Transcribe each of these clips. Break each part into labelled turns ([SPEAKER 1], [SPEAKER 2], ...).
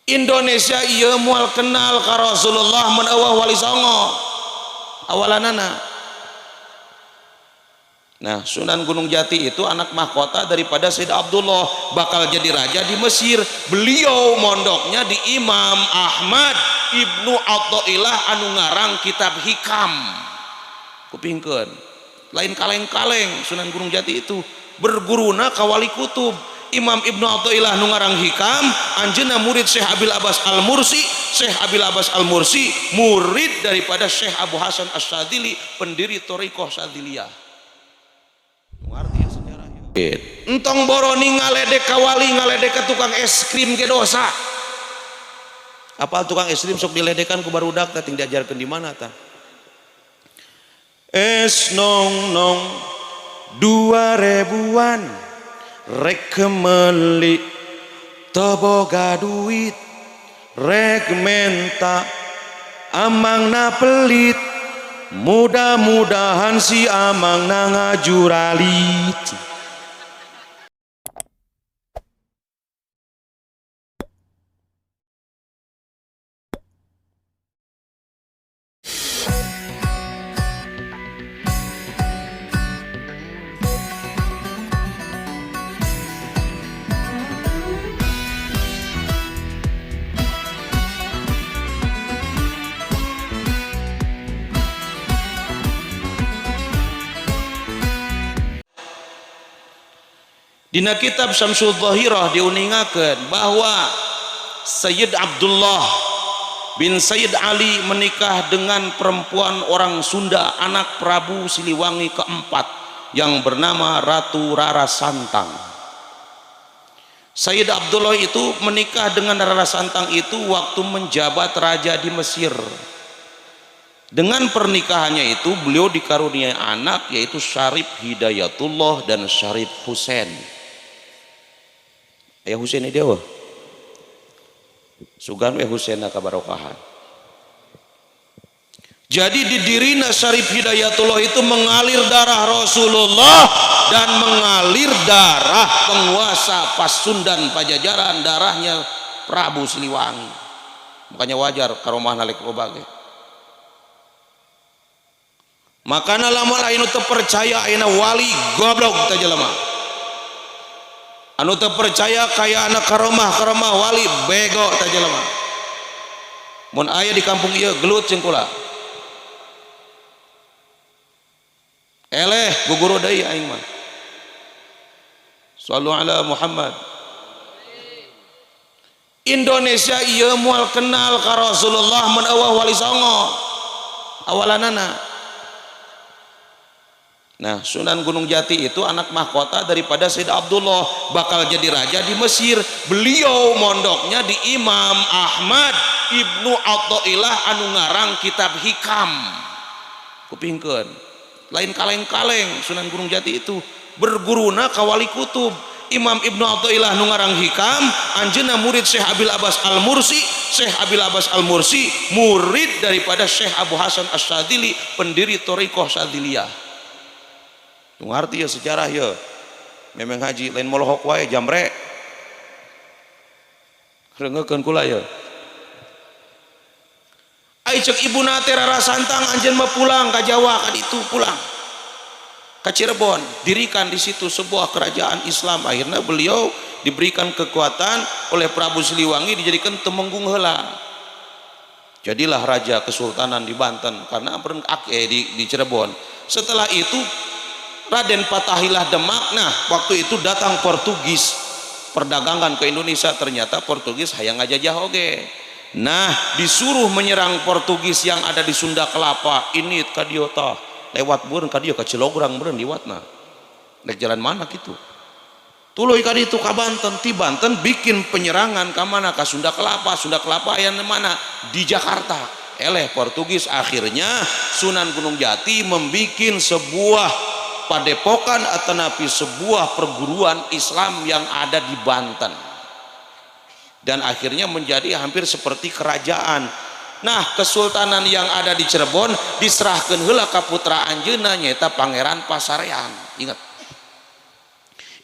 [SPEAKER 1] Indonesia ieu moal kenal ka Rasulullah mun eueuh wali songo awalanana. Nah, Sunan Gunung Jati itu anak mahkota daripada Sayyid Abdullah, bakal jadi raja di Mesir. Beliau mondoknya di Imam Ahmad Ibnu Athaillah anu ngarang kitab Hikam. Kupingkeun lain kaleng-kaleng. Sunan Gunung Jati itu berguruna ka wali kutub Imam Ibnu Athaillah nu ngarang Hikam, anjeunna murid Syekh Abil Abbas Al-Mursi. Syekh Abil Abbas Al-Mursi murid daripada Syekh Abu Hasan Asy-Syadzili, pendiri Thariqah Syadziliyah. Ngerti sejarahnya. Entong boroni ngaledek ka wali, ngaledek ka tukang es krim ge dosa. Apal tukang es krim sok diledekan ku barudak teh ting diajarkeun di mana tah? Es nong nong 2000-an rek kemeli teu boga duit, rek menta amangna pelit, mudah-mudahan si amangna ngajuralit. Dina kitab Syamsul Dhahirah diuningakeun bahwa Sayyid Abdullah bin Sayyid Ali menikah dengan perempuan orang Sunda, anak Prabu Siliwangi keempat yang bernama Ratu Rara Santang. Sayyid Abdullah itu menikah dengan Rara Santang itu waktu menjabat raja di Mesir. Dengan pernikahannya itu beliau dikaruniai anak, yaitu Syarif Hidayatullah dan Syarif Husain. Ayah Husain dia wah sugan we Husain kabarokahan. Jadi di dirina Syarif Hidayatullah itu mengalir darah Rasulullah dan mengalir darah penguasa Pasundan Pajajaran, darahnya Prabu Siliwangi. Makanya wajar karomah nalik loba ge. Makana lamun anu teu percaya ayeuna wali goblok teh jelema. Anu teu percaya kaya anak karomah wali bego teh jelema. Mun aya di kampung ieu gelut ceung kula. Eleh guguru deui aing mah. Shallu ala Muhammad. Indonesia ieu moal kenal ka Rasulullah mun eueuh wali songo awalanana. Nah, Sunan Gunung Jati itu anak mahkota daripada Sayyid Abdullah, bakal jadi raja di Mesir. Beliau mondoknya di Imam Ahmad Ibnu Athaillah anu ngarang kitab Hikam. Kupingkeun lain kaleng-kaleng. Sunan Gunung Jati itu berguruna ka wali kutub Imam Ibnu Athaillah nu ngarang Hikam, anjeunna murid Syekh Abil Abbas Al-Mursi. Syekh Abil Abbas Al-Mursi murid daripada Syekh Abu Hasan Asy-Syadzili, pendiri Thariqah Syadziliyah. Ngerti ya sejarah ya. Memang haji lain molohok wae jamre. Rengekeun kula ya. Ai ceuk ibuna teh Rara Santang anjeun mah pulang ka Jawa, ka ditu pulang. Ka Cirebon, dirikan di situ sebuah kerajaan Islam. Akhirnya beliau diberikan kekuatan oleh Prabu Siliwangi, dijadikan temenggung heula. Jadilah raja kesultanan di Banten karena di Cirebon. Setelah itu Raden Fathaillah Demak. Nah, waktu itu datang Portugis perdagangan ke Indonesia, ternyata Portugis hayang ngajajah oge. Nah, disuruh menyerang Portugis yang ada di Sunda Kelapa. Ini ka dieu tah lewat beureun ka dieu ka Cilograng beureun liwatna. Nek jalan mana gitu. Tuluy ka ditu ka Banten, ti Banten bikin penyerangan ka mana? Ka Sunda Kelapa. Sunda Kelapa aya mana? Di Jakarta. Eleh Portugis, akhirnya Sunan Gunung Jati membikin sebuah padepokan atau napi sebuah perguruan Islam yang ada di Banten, dan akhirnya menjadi hampir seperti kerajaan. Nah, kesultanan yang ada di Cirebon diserahkeun heula ka putra anjeunna nyaeta Pangeran Pasarean. Ingat,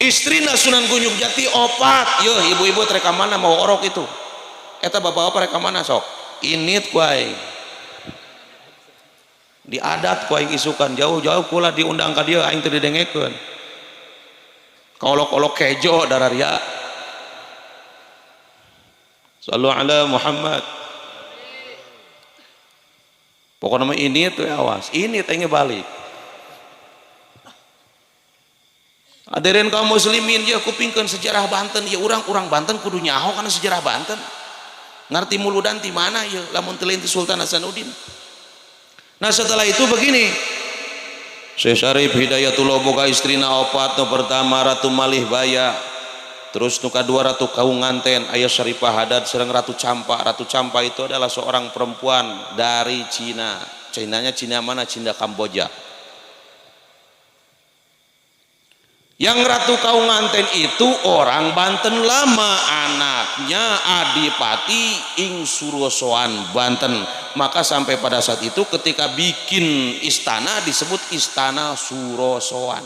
[SPEAKER 1] istrina Sunan Gunung Jati opat. Yo ibu-ibu trek ka mana mau orok itu eta bapak-bapak rek mana sok init ku aing di adat ku aing isukan jauh-jauh kula diundang ka dieu aing teu didengekeun kolok-kolok kejo dararia sallu ala Muhammad pokoknya ini tuh awas ini tanya balik hadirin kaum muslimin ya kupingkeun sejarah Banten ya urang Banten kudu nyaho karena sejarah Banten ngerti muludan di mana ya lamun teu lain Sultan Hasanuddin. Nah setelah itu begini Syekh Syarif Hidayatullah boga istrina opat nu pertama Ratu Malih Baya terus nu kadua Ratu Kaunganten aya Syarifah Hadad sareng Ratu Campa. Ratu Campa itu adalah seorang perempuan dari Cina. Cinanya Cina mana? Cina Kamboja. Yang Ratu Kaunganten itu orang Banten lama, anaknya Adipati ing Surosoan Banten. Maka sampai pada saat itu ketika bikin istana disebut Istana Surosoan.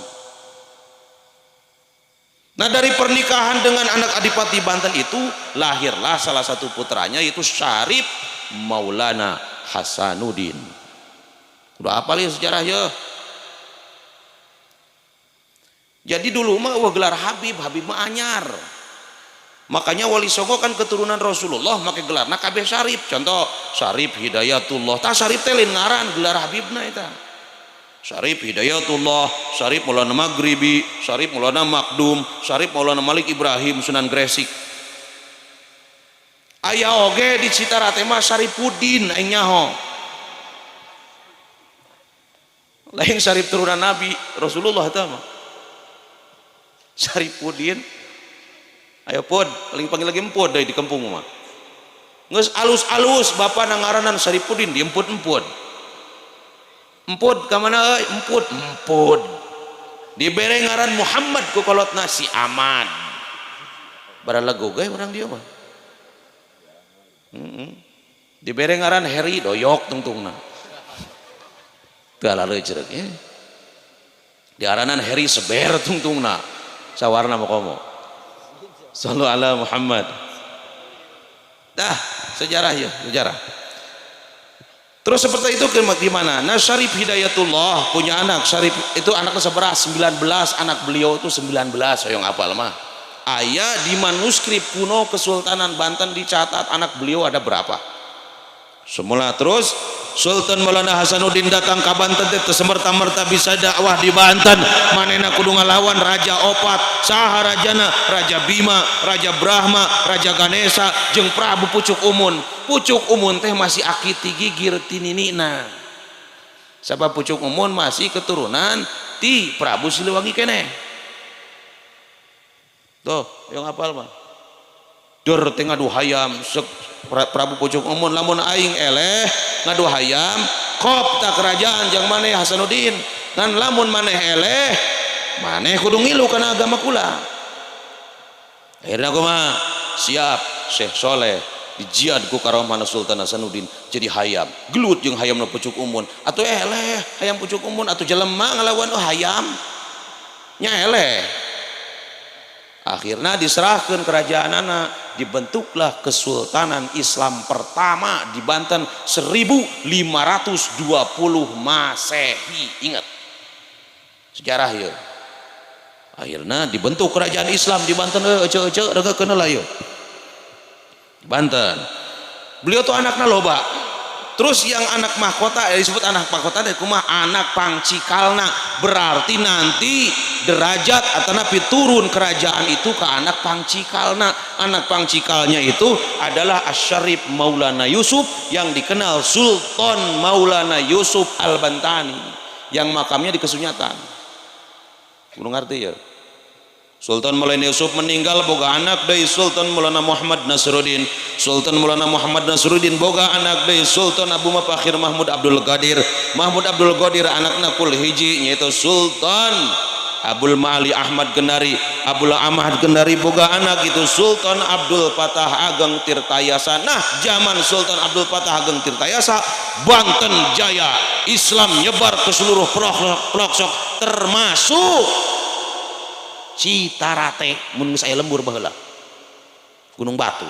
[SPEAKER 1] Nah dari pernikahan dengan anak Adipati Banten itu lahirlah salah satu putranya yaitu Syarif Maulana Hasanuddin. Udah apa lihat sejarahnya? Jadi dulu mah gelar Habib mah anyar. Makanya Wali Songo kan keturunan Rasulullah make gelarna kabeh Syarif. Contoh Syarif Hidayatullah. Tah Syarif teh lain ngaran gelar Habibna eta. Syarif Hidayatullah, Syarif Maulana Maghribi, Syarif Maulana Makdum, Syarif Maulana Malik Ibrahim Sunan Gresik. Aya oge di Citara teh mah Syarifuddin aing nyaho. Lain Syarif turunan Nabi Rasulullah eta mah. Syarifuddin. Ayo pod, paling panggil lagi empod dari di kampung mah. Geus alus-alus bapa nangaranan Syarifuddin diemput-emput. Emput ka mana euy? Emput dibere ngaran Muhammad ku kolotna si Ahmad baralago ge urang dia mah dibere ngaran Heri doyok tungtungna teu alaleuy ceureuh ya diaranan Heri seber tungtungna sawarna mah komo sallu ala Muhammad. Dah sejarah ya sejarah. Terus seperti itu gimana? Nah Syarif Hidayatullah punya anak. Syarif itu anaknya seberas 19, anak beliau itu 19. Saya ngapal mah. Aya di manuskrip kuno Kesultanan Banten dicatat anak beliau ada berapa. Semula terus Sultan Maulana Hasanuddin datang ke Banten teh semerta-merta bisa dakwah di Banten. Manehna kudu ngalawan Raja Opat, saha rajana? Raja Bima, Raja Brahma, Raja Ganesha jeung Prabu Pucuk Umun. Pucuk Umun teh masih akiti gigir tininina. Sabab Pucuk Umun masih keturunan ti Prabu Siliwangi keneh. Tuh, yang hafal mah. Dur teh ngadu hayam Prabu Pucuk Umun lamun aing eleh ngadu hayam kopta kerajaan jang maneh Hasanuddin dan lamun maneh eleh maneh kudu ngilu kana agama kula. Akhirnya kumaha siap Syekh Soleh dijiad ku karohmana Sultan Hasanuddin jadi hayam gelut jeung hayamna Pucuk Umun atuh eleh hayam Pucuk Umun atuh jelema ngalawan hayam nya eleh. Akhirnya diserahkan kerajaan anak dibentuklah Kesultanan Islam pertama di Banten 1520 Masehi. Ingat sejarah ya. Akhirnya dibentuk kerajaan Islam di Banten. Ece-ece rega kenal ayo Banten. Beliau tuh anaknya loba. Terus yang anak mahkota disebut anak mahkota dari kumah anak pangcikalna, berarti nanti derajat atau napi turun kerajaan itu ke anak pangcikalna. Anak pangcikalnya itu adalah Asy-Syarif Maulana Yusuf yang dikenal Sultan Maulana Yusuf Al-Bantani yang makamnya di Kesunyatan. Kudu ngerti ya. Sultan Maulana Yusuf meninggal boga anak dari Sultan Maulana Muhammad Nasruddin. Sultan Maulana Muhammad Nasruddin boga anak dari Sultan Abu Mafakhir Mahmud Abdul Qadir. Mahmud Abdul Qadir anakna kul hiji yaitu Sultan Abdul Ma'ali Ahmad Gendari. Abdul Ahmad Gendari boga anak itu Sultan Abdul Fatah Ageng Tirtayasa. Nah zaman Sultan Abdul Fatah Ageng Tirtayasa Banten jaya, Islam nyebar ke seluruh pelosok termasuk Citarate mun saya lembur baheula Gunung Batu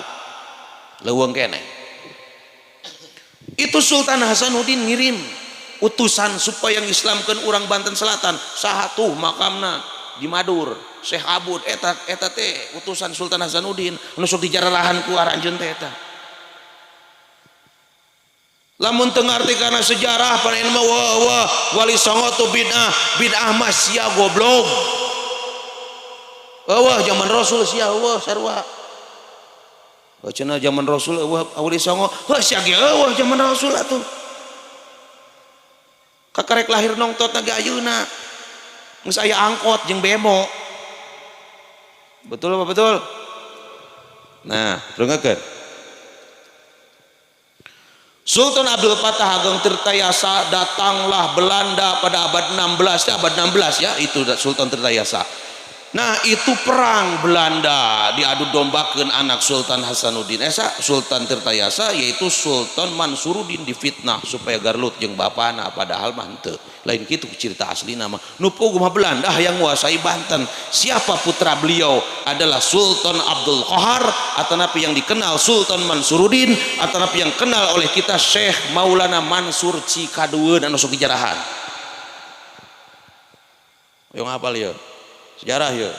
[SPEAKER 1] leuweung keneh. Itu Sultan Hasanuddin ngirim utusan supaya ngislamkeun urang Banten Selatan. Saha tuh makamna di Madur, Syekh Abud eta teh utusan Sultan Hasanuddin anu sok dijararahan ku aranjeun teh eta. Lamun teu ngarti kana sejarah panen mah wah Wali Songo tuh bid'ah mah sia goblok. Wah zaman Rasul sia wah sarua. Cenah zaman Rasul wah Wali Songo wah sia ge wah zaman Rasul atuh. Kakarek lahir nongtot naga ayeuna. Geus aya angkot jeung bemo. Betul apa betul? Nah, rungekeun. Sultan Abdul Fattah Ageng Tirtayasa datanglah Belanda pada abad 16 ya, abad 16 ya, itu Sultan Tirtayasa. Nah, itu perang Belanda diadu dombakeun anak Sultan Hasanuddin esa Sultan Tirtayasa yaitu Sultan Mansuruddin difitnah supaya garlut jeung bapana padahal mah henteu. Lain kitu cerita asli nama. Nu puguh mah Belanda yang menguasai Banten. Siapa putra beliau? Adalah Sultan Abdul Qahar atau napi yang dikenal Sultan Mansuruddin atau napi yang kenal oleh kita Syekh Maulana Mansur Cikadueun anu sok dijarahan. Yang hafal ya? Sejarah ya.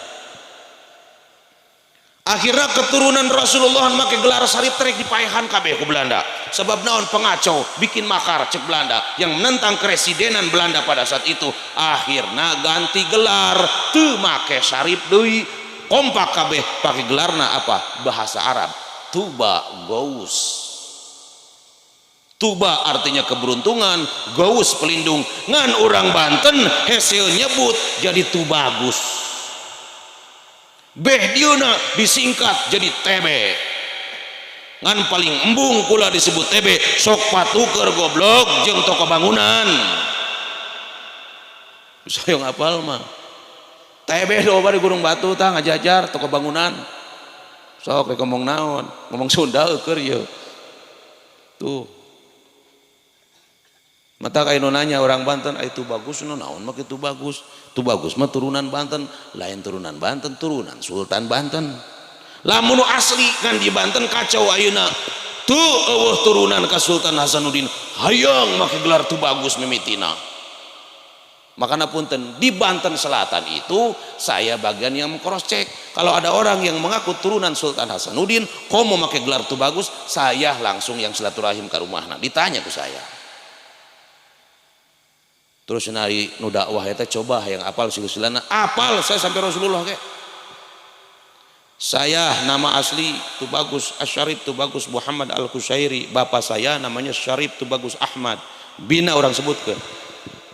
[SPEAKER 1] Akhirnya keturunan Rasulullah make gelar sarip trek dipaehan kabeh ku Belanda. Sebab naon pengacau bikin makar cek Belanda yang menentang keresidenan Belanda pada saat itu. Akhirnya ganti gelar teu make sarip deui, kompak kabeh pakai gelarna apa? Bahasa Arab. Tuba Gous. Tuba artinya keberuntungan, Gous pelindung. Ngan orang Banten hasil nyebut jadi Tubagus. Beh diuna disingkat jadi TB. Ngan paling embung kula disebut TB sok patuker goblok jeung toko bangunan. Saya ngapal mah. TB do bari Gunung Batu tah ngajajar toko bangunan. Sok rek ngomong naon? Ngomong Sunda keur ieu. Tuh. Mata kayak nanya orang Banten itu bagus naon mah itu bagus. Itu bagus mah turunan Banten, lain turunan Banten, turunan Sultan Banten. Lamun asli kan di Banten kacau ayeuna. Tuh eueuh turunan ka Sultan Hasanuddin, hayang make gelar tu bagus mimitina. Makanya punten di Banten Selatan itu saya bagian yang cross check. Kalau ada orang yang mengaku turunan Sultan Hasanuddin, komo make gelar tu bagus, saya langsung yang silaturahim ke rumahna. Ditanya ke saya. Terus nari nu dakwah eta coba yang apal silsilana apal saya sampai Rasulullah ke. Saya nama asli Tubagus Asyarif Tubagus Muhammad Al-Qushairi, bapak saya namanya Syarif Tubagus Ahmad. Bina orang sebutkeun.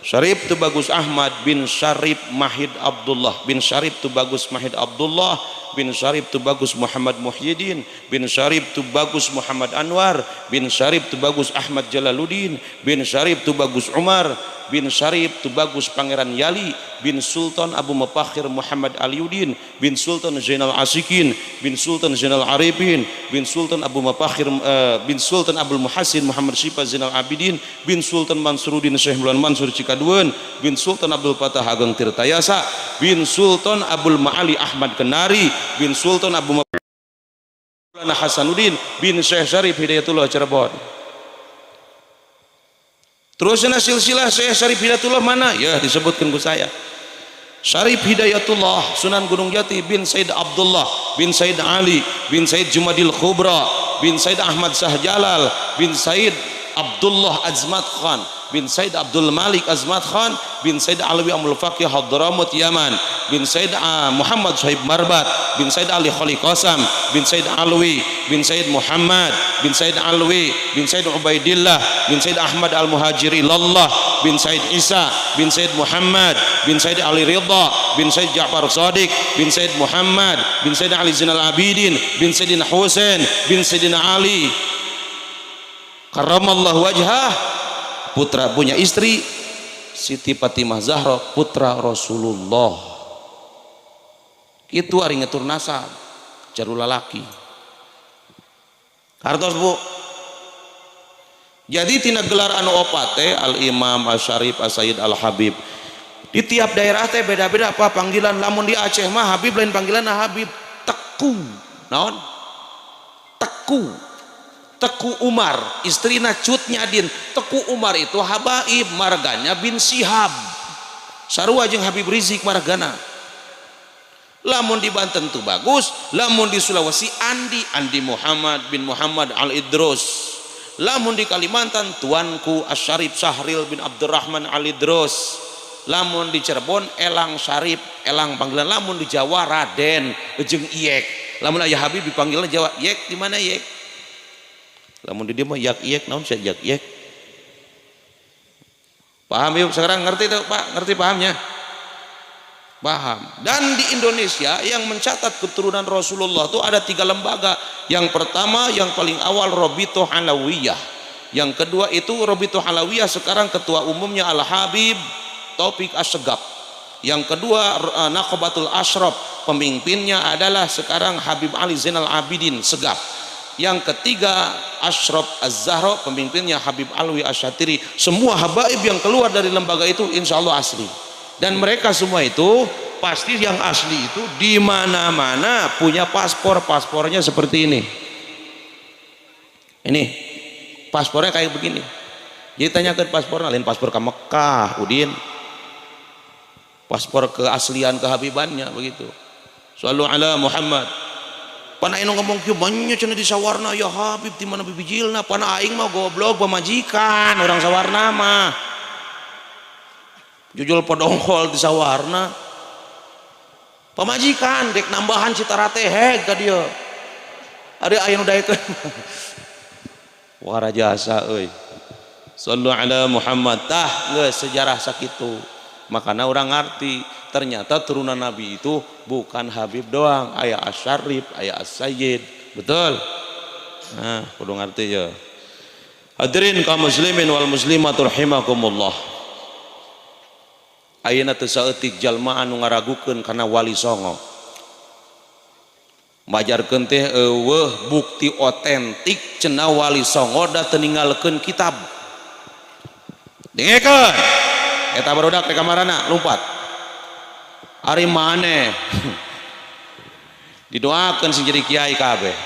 [SPEAKER 1] Syarif Tubagus Ahmad bin Syarif Mahid Abdullah bin Syarif Tubagus Mahid Abdullah bin Syarif Tubagus Muhammad Muhyiddin bin Syarif Tubagus Muhammad Anwar bin Syarif Tubagus Ahmad Jalaluddin bin Syarif Tubagus Umar bin Syarif Tubagus Pangeran Yali bin Sultan Abu Mufakhir Muhammad Aliuddin bin Sultan Zainal Asikin bin Sultan Zainal Arifin bin Sultan Abu Mufakhir bin Sultan Abdul Muhassin Muhammad Syifa Zainal Abidin bin Sultan Mansuruddin Syekh Mulan Mansur Cikadueun bin Sultan Abdul Fattah Ageng Tirtayasa bin Sultan Abdul Ma'ali Ahmad Kenari bin Sultan Abu Maulana Hasanuddin bin Syekh Syarif Hidayatullah Cirebon. Terusnya silsilah Syekh Syarif Hidayatullah mana? Ya disebutkan ke saya. Syarif Hidayatullah Sunan Gunung Jati bin Said Abdullah bin Said Ali bin Said Jumadil Khubra bin Said Ahmad Sahjalal bin Said Abdullah Azmat Khan bin Said Abdul Malik Azmat Khan bin Said Alwi Amul Faqih Hadramut Yaman bin Said Muhammad Sahib Marbat bin Said Ali Khali Qasam bin Said Alwi bin Said Muhammad bin Said Alwi bin Said Ubaidillah bin Said Ahmad Al-Muhajiri Lallah bin Said Isa bin Said Muhammad bin Said Ali Ridha bin Said Ja'far Sadiq bin Said Muhammad bin Said Ali Zainal Abidin bin Sayyidina Husain bin Sayyidina Ali Karramallahu wajhah, putra punya istri Siti Fatimah Zahra putra Rasulullah. Itu ari ngatur nasab jaru lalaki. Hartos Bu. Jadi tina gelar anu opat teh Al Imam Asy-Syarif As-Sayyid Al Habib. Di tiap daerah teh beda-beda apa panggilan. Lamun di Aceh mah Habib lain panggilan Habib. Teku. Naon? Teku. Teku Umar istrina Cutnya Din. Teku Umar itu habaib marganya bin Sihab sarua jeung Habib Rizik margana. Lamun di Banten tuh bagus, lamun di Sulawesi Andi Muhammad bin Muhammad Al-Idrus, lamun di Kalimantan tuanku Asyarif Sahril bin Abdurrahman Al-Idrus, lamun di Cirebon Elang Syarif, Elang panggilan, lamun di Jawa Raden jeung Iyek, lamun aya Habib dipanggilnya Jawa Iyek, di mana Iyek, lamun di dia mah Yak Iyek, naon sih Yak Iyek, paham yuk sekarang, ngerti tuh Pak, ngerti pahamnya? Paham. Dan di Indonesia yang mencatat keturunan Rasulullah itu ada 3 lembaga. Yang pertama yang paling awal Robito Halawiyah, yang kedua itu Robito Halawiyah sekarang ketua umumnya Al Habib Taufik Assegaf, yang kedua Naqabatul Ashraf pemimpinnya adalah sekarang Habib Ali Zainal Abidin Segaf, yang ketiga Ashraf Az-Zahra pemimpinnya Habib Alwi Asyatiri. Semua habaib yang keluar dari lembaga itu insya Allah asli. Dan mereka semua itu pasti yang asli itu di mana-mana punya paspornya seperti ini. Ini paspornya kayak begini. Jadi tanyakan paspornya, lain paspor ke Mekah, Udin. Paspor keaslian kehabibannya begitu. Shallu ala Muhammad. Pana aing ngomong kieu banyak cenah di sawarna ya Habib di mana bibijilna, pana aing mah goblok pamajikan orang sawarna mah. Jujul podongkol di sawarna pamajikan dek nambahan citara teh heg ka dieu ari aya nu daekeun wara jasa euy. Sallu ala Muhammad. Tah geus sejarah sakitu, makana urang ngarti ternyata turunan Nabi itu bukan Habib doang, aya Asyarif, aya As-Sayyid, betul. Nah kudu ngarti ya. Hadirin kaum muslimin wal muslimat rahimakumullah. Ayeuna teu saeutik jalma anu ngaragukeun kana wali songo. Majarkeun teh eueuh bukti otentik cenah wali songo da teu ninggalkeun kitab. Dengekeun. Eta barudak di kamarana lumpat. Ari maneh. Didoakeun sing jadi kiai kabeh.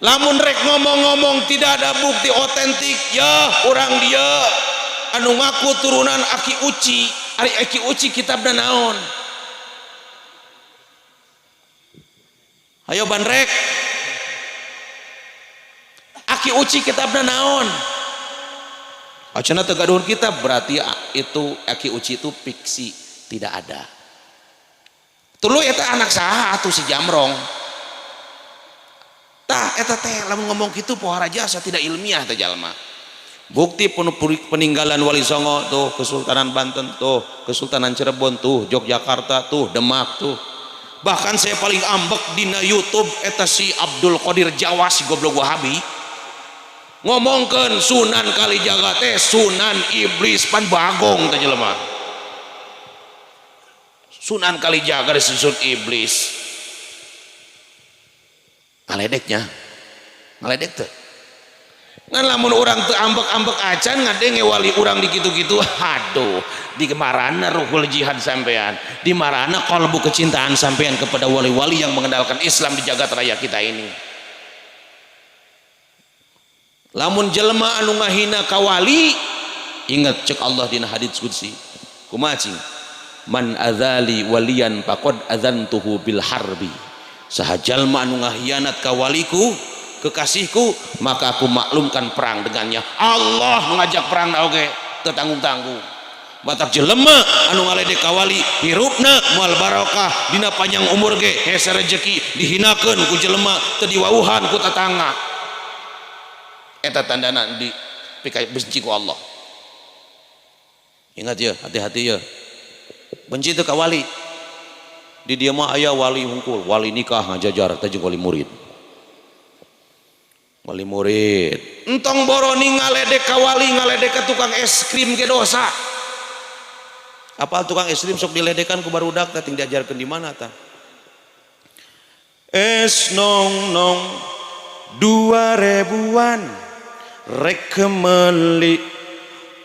[SPEAKER 1] Lamun rek ngomong-ngomong tidak ada bukti otentik, ya urang dia anu ngaku turunan Aki Uci, ari Aki Uci kitabna naon? Hayo bandrek. Aki Uci kitabna naon? Acenah teu gaduhun kitab berarti itu Aki Uci itu fiksi, tidak ada. Tuluy eta anak saha atuh si Jamrong? Tah eta teh lamun ngomong kitu pohara jasa tidak ilmiah teh jalma. Bukti peninggalan Wali Songo tuh Kesultanan Banten tuh, Kesultanan Cirebon tuh, Yogyakarta tuh, Demak tuh. Bahkan saya paling ambek dina YouTube eta si Abdul Qadir Jawa si goblok Wahabi ngomongkeun Sunan Kalijaga teh Sunan Iblis pan bagong teh jelema. Sunan Kalijaga disusun iblis. Ngaledeknya. Ngaledek teh. Ngan lamun orang teu ambek-ambek acan ngadenge wali urang di kitu-kitu, aduh, di marana ruhul jihad sampean, di marana kalbu kecintaan sampean kepada wali-wali yang mengendalikan Islam di jagat raya kita ini. Lamun jelema anu ngahina ka wali, ingat cek Allah dina hadits qudsi. Kumaha cing? Man adzali waliyan faqad adzantuhu bil harbi. Saha jalma anu ngahianat ka waliku, kekasihku, maka aku maklumkan perang dengannya. Allah mengajak perang oge teu tanggung-tanggung. Batak jelema anu ngaledek ka wali hirupna moal barokah dina panjang umur ge hese rezeki dihinakeun ku jelema teu diwauhan ku tetangga. Eta tandana di pikai benci ku Allah. Ingat ya, hati-hati ya. Benci teu ka wali. Di dieu mah aya wali hungkul, wali nikah ngajajar teh jeung wali murid. Wali murid entong boroni ngaledek ka wali, ngaledek ka tukang es krim ge dosa. Apal tukang es krim sok diledekan ku barudak teh ting diajarkeun di mana tah? Es nong nong 2000-an rek kemeli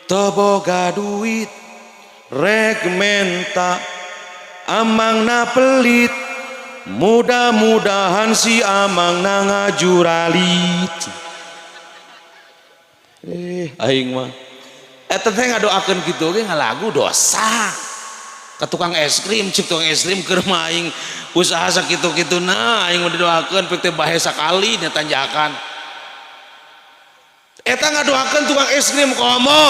[SPEAKER 1] teu boga duit rek menta amangna pelit mudah-mudahan si amang ngajuralit aing mah eta teh ngadoakeun kitu ge ngalagu dosa ka tukang es krim cik tukang es krim keur aing usaha sakitu-kituna aing mah didoakeun pek teh bae sakali nya tanjakan eta ngadoakeun tukang es krim komo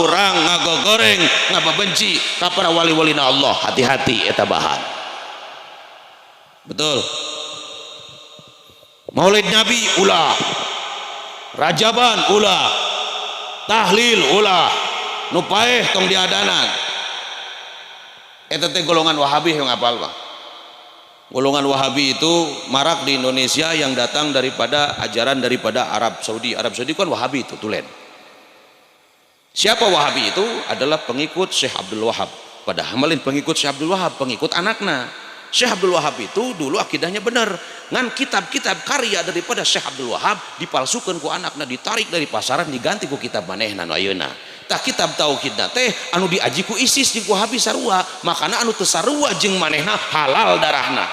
[SPEAKER 1] urang ngagogoreng ngababenci ka para wali-walina Allah hati-hati eta bahan betul Maulid Nabi ulah Rajaban ulah tahlil ulah nu paeh tong diadanan eta teh golongan Wahabi yang apal Bang golongan Wahabi itu marak di Indonesia yang datang daripada ajaran daripada Arab Saudi kan Wahabi itu tulen siapa Wahabi itu adalah pengikut Syekh Abdul Wahab padahal malin pengikut Syekh Abdul Wahab pengikut anakna Syekh Abdul Wahab itu dulu akidahnya benar ngan kitab-kitab karya daripada Syekh Abdul Wahab dipalsukan ku anakna ditarik dari pasaran diganti ku kitab manehna nu ayeuna tak kitab tauhidna teh anu diaji ku ISIS jeung ku Wahabi sarua makana anu teu sarua jeung manehna halal darahna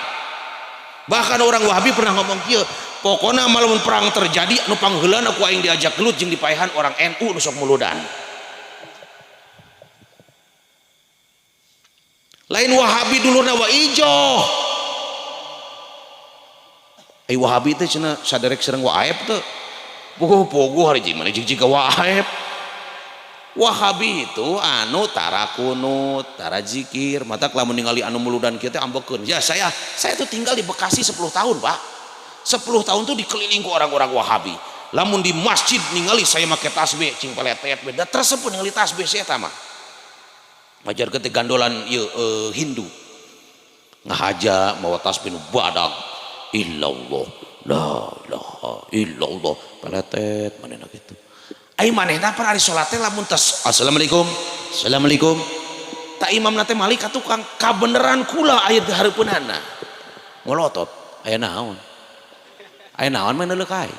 [SPEAKER 1] bahkan orang Wahabi pernah ngomong kieu pokona malamun perang terjadi anu pangheulana ku aing diajak gelut jeung dipaehan orang NU nu sok muludan lain Wahabi dulurna wa ijo Wahabi teh cenah saderek sareng Wahaib teh pogo hari jeung mana jeung Wahaib Wahabi itu anu tara kunut tara zikir mata lamun ningali anu muludan kieu teh ambekeun ya saya tuh tinggal di Bekasi 10 tahun Pak 10 tahun tuh dikelilingi ku orang-orang Wahabi lamun di masjid ningali saya make tasbih cing peletet beda tersebut ningali tasbih saya eta mah majar ketik gandolan Hindu ngahaja mawa tasbih nu badag illallah la ilaha illallah peletet manehna kitu ai manehna pan ari salat teh lamun tas assalamualaikum tak imamna teh malik ka tukang kabeneran kula aya di hareupeunana ngolotot aya naon mah neuleuh kai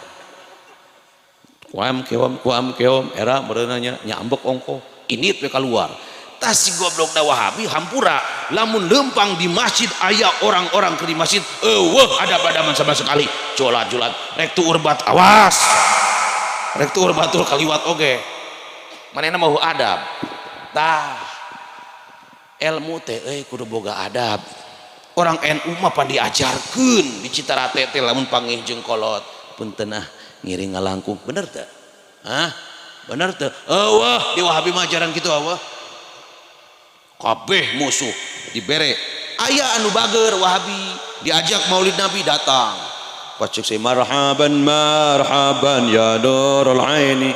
[SPEAKER 1] kuam keom era meureunanya nyambek ongko ini teh keluar tas si goblokna Wahabi hampura lamun lempang di masjid aya orang-orang ke di masjid ada sama sekali jolat rek tu urbat awas rek tu urbatul kaliwat oge manehna mau adab tah ilmu teh kudu boga adab orang NU mah pan diajarkeun di Citarate teh lamun panggih jeung kolot punten ngiring ngalangkung bener teh bener teh eueuh di Wahabi mah ajaran kitu eueuh kabeh musuh dibere aya anu bager Wahabi diajak Maulid Nabi datang pacek saya marhaban ya nurul aini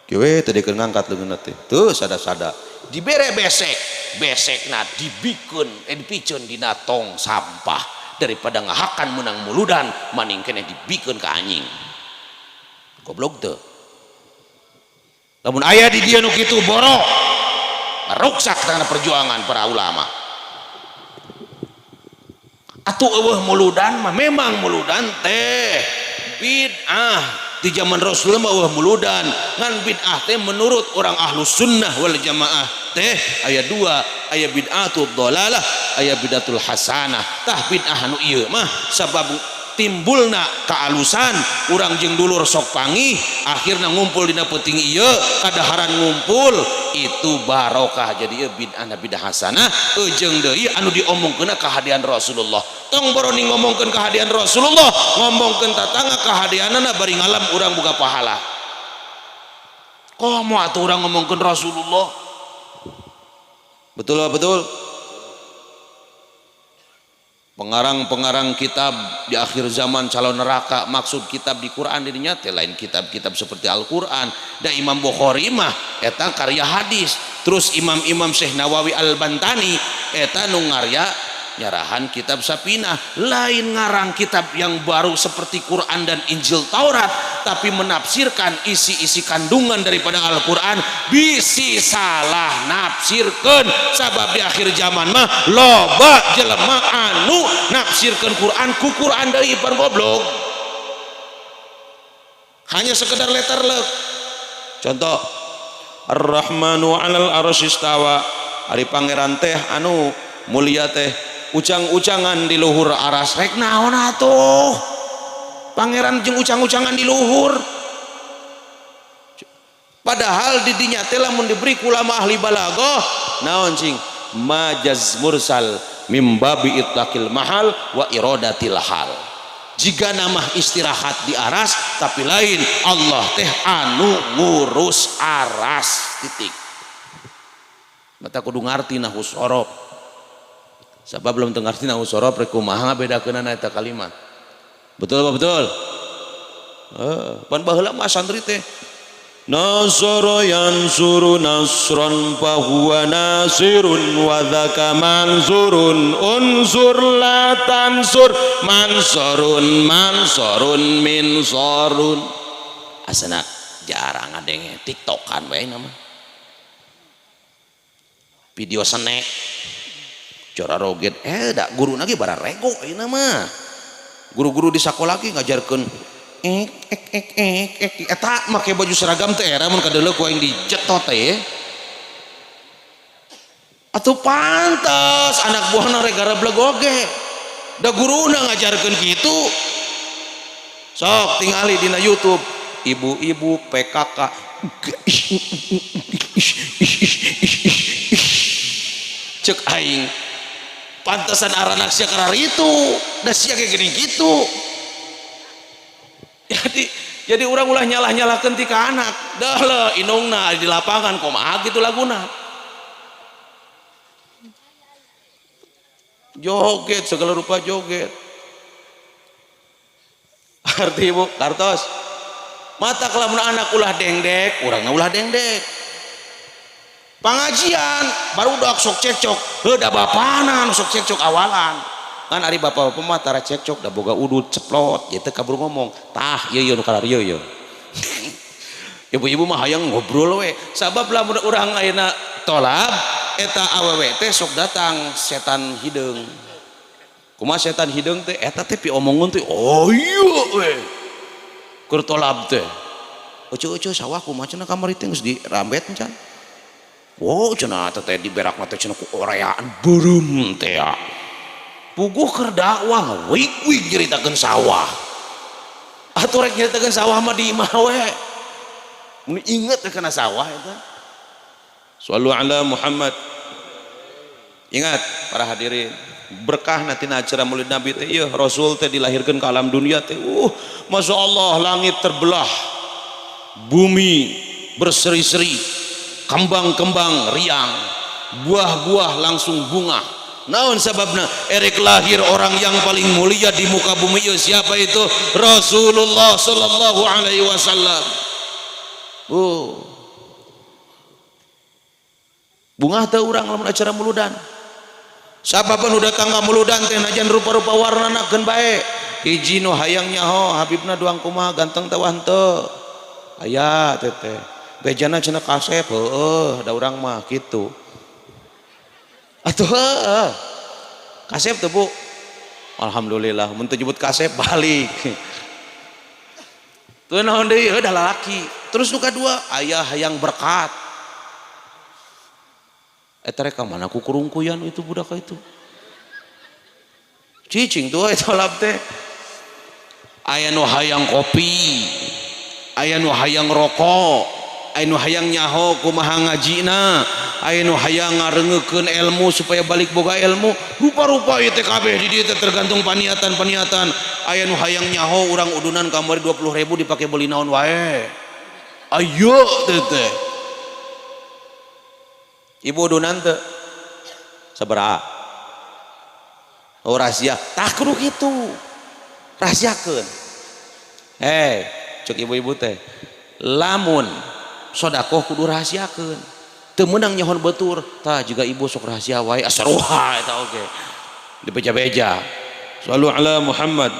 [SPEAKER 1] kieu teh dikeun ngangkat leungeunna teh tuh sada-sada dibere besekna dibikeun dipikeun dina tong sampah daripada ngahakan menang muludan maning keneh dibikeun ka anjing goblok teu lamun aya di dieu nu kitu borok ruksak karena perjuangan para ulama atuh eueuh muludan mah memang muludan teh bid'ah di zaman Rasul mah eueuh muludan ngan bid'ah teh menurut orang ahlus sunnah wal jamaah teh aya dua aya bid'atul dhalalah aya bid'atul hasanah tah bid'ah anu ieu mah sabab timbulna kealusan urang jeung dulur sok panggih akhirna ngumpul dina peuting ieu kadaharan ngumpul itu barokah jadi ieu bid'ah bidah hasanah jeung deui anu diomongkeun kahadian Rasulullah tong boroni ngomongkeun kahadian Rasulullah ngomongkeun tatangga kahadianana bari ngalam urang boga pahala komo atuh urang ngomongkeun Rasulullah betul pengarang-pengarang kitab di akhir zaman calon neraka maksud kitab di Quran dirinya teh lain kitab-kitab seperti Al-Quran dan Imam Bukhari mah eta karya hadis terus imam-imam Syekh Nawawi Al-Bantani eta nu ngarya nyarahan kitab Sapinah lain ngarang kitab yang baru seperti Quran dan Injil Taurat tapi menafsirkan isi-isi kandungan daripada Al-Quran bisi salah nafsirkan sabab di akhir zaman mah loba jelema anu nafsirkan Quran ku Quran dari ipar goblok hanya sekedar letter lek contoh Ar-Rahmanu 'alal arsy istawa ari pangeran teh anu mulia teh ucang-ucangan di luhur aras rek naon atuh pangeran jeung ucang-ucangan di luhur padahal didinya teh lamun diberi ulama ahli balaghah naon cing majaz mursal mim babi itlaqil mahal wa iradatil hal jika nama istirahat di aras tapi lain Allah teh anu ngurus aras titik mata kudu ngarti nahu sorob sabab belum ngarti nahu sorob rek kumaha ngabedakeunna eta kalimat betul apa betul pan baheula mah santri teh nasara yansuru nasran fahuwa nasirun wa dzaka mansurun unsur la tansur mansurun mansurun minsarun asana jarang ngadenge tiktokan bae nama video senek cara roget da guru lagi bara rego ayeuna mah guru-guru di sakola lagi ngajarkeun eta make baju seragam teh era mun kadeuleu ku aing dicetot teh atuh pantes anak buahna rek garebleg oge da guruna ngajarkeun kitu sok tingali dina YouTube ibu-ibu PKK cek aing pantesan aranak sia karar itu da sia kayak gini gitu jadi orang ulah nyalah-nyalahkeun ti ka anak dah le indungna di lapangan kumaha gitu laguna joget segala rupa joget arti ibu kartos mata kelamun anak ulah dengdek urangna ulah dengdek pengajian baru udah sok cekcok heuda bapana sok cekcok awalan kan ari bapak-bapak mah tara cekcok da boga udut ceplot ieu teh kabur ngomong tah ieu nu kalar ieu ibu-ibu mah hayang ngobrol we sabab lamun urang ayeuna tolab eta awewe teh sok datang setan hideung kumaha setan hideung teh eta teh pi omongun teh oh ieu we keur tolab teh euceu-euceu sawah kumaha cenah kamari teh geus dirambet encan wow cenah teh diberak mah teh cenah ku oreaan beureum teh ya puguh keur dakwah wig-wig nyaritakeun sawah atuh rek nyaritakeun sawah mah di imah we mun inget teh kana sawah eta shallu ala Muhammad ingat para hadirin berkah natina acara maulid nabi teh ieu rasul teh dilahirkeun ka alam dunia teh masya Allah langit terbelah bumi berseri-seri kembang-kembang riang buah-buah langsung bunga naon sababna erek lahir orang yang paling mulia di muka bumi ieu siapa itu Rasulullah sallallahu alaihi wasallam bunga teh urang lamun acara muludan siapapun udah datang ka muludan teh najan rupa-rupa warnana keun bae hiji nu hayang nyaho habibna doang kumaha ganteng teh henteu aya teh bejana cenah kasep da urang mah kitu atuh kasep tuh bu alhamdulillah mun teu nyebut kasep balik tuh naon deui da lalaki terus nu kadua aya hayang berkat eta rek ka mana ku kurungkuyan itu budak itu cicing tuh eta lab teh aya nu hayang kopi aya nu hayang rokok aya nu hayang nyaho kumaha ngajina aya nu hayang ngarengekeun ilmu supaya balik boga ilmu rupa-rupa ieu teh kabeh di dieu teh tergantung paniatan-paniatan aya nu hayang nyaho urang udunan kamari 20.000 dipake beli naon wae ayo teh ibu udunan teh sabaraha oh rahasia tah kudu kitu rahasiakeun cek ibu-ibu teh lamun sodakoh kudu rahasiakeun teu meunang nyohon beutur tah juga ibu sok rahasia wae asaruha eta oge dibeja-beja sallu ala Muhammad